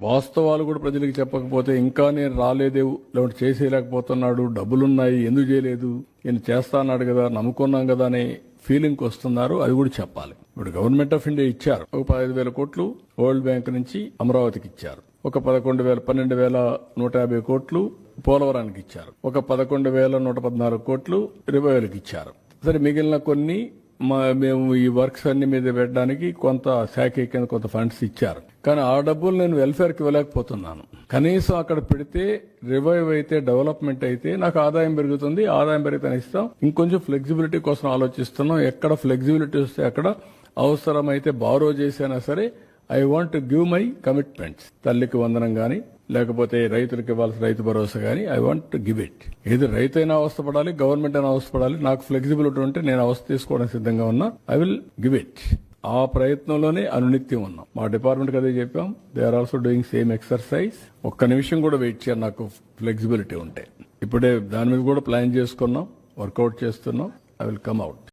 వాస్తవాలు కూడా ప్రజలకు చెప్పకపోతే ఇంకా నేను రాలేదే, లేదంటే చేసేయలేకపోతున్నాడు, డబ్బులున్నాయి ఎందుకు చేయలేదు, నేను చేస్తా అన్నాడు కదా, నమ్ముకున్నాం కదా అనే ఫీలింగ్ వస్తున్నారు. అది కూడా చెప్పాలి. ఇప్పుడు గవర్నమెంట్ ఆఫ్ ఇండియా ఇచ్చారు ఒక 15,000 కోట్లు వరల్డ్ బ్యాంక్ నుంచి అమరావతికి ఇచ్చారు. ఒక 12,150 కోట్లు పోలవరానికి ఇచ్చారు. ఒక 11,114 కోట్లు రివైవల్కి ఇచ్చారు. సరే, మిగిలిన కొన్ని మేము ఈ వర్క్స్ అన్ని మీద పెట్టడానికి కొంత శాఖ కింద కొంత ఫండ్స్ ఇచ్చారు. కానీ ఆ డబ్బులు నేను వెల్ఫేర్కి ఇవ్వలేకపోతున్నాను. కనీసం అక్కడ పెడితే రివైవ్ అయితే, డెవలప్మెంట్ అయితే నాకు ఆదాయం పెరుగుతుంది. ఆదాయం పెరిగితే ఇస్తాం. ఇంకొంచెం ఫ్లెక్సిబిలిటీ కోసం ఆలోచిస్తున్నాం. ఎక్కడ ఫ్లెక్సిబిలిటీ వస్తే అక్కడ అవసరమైతే బారో చేసినా సరే I want to give my commitments. తల్లికి వందనం గాని, లేకపోతే రైతులకు ఇవ్వాల్సిన రైతు భరోసా గానీ I want to give it. ఏది రైతు అయినా అవస్థపడాలి, గవర్నమెంట్ అయినా అవస్థపడాలి. నాకు ఫ్లెక్సిబిలిటీ ఉంటే నేను అవస్థ తీసుకోవడానికి సిద్ధంగా ఉన్నా. I will give it. ఆ ప్రయత్నంలోనే అనునిత్యం ఉన్నాం. మా డిపార్ట్మెంట్కి అదే చెప్పాం. They are also doing same exercise. ఒక్క నిమిషం కూడా వెయిట్ చేయాలి నాకు ఫ్లెక్సిబిలిటీ ఉంటే. ఇప్పుడే దాని మీద కూడా ప్లాన్ చేసుకున్నాం, వర్కౌట్ చేస్తున్నాం. I will come out.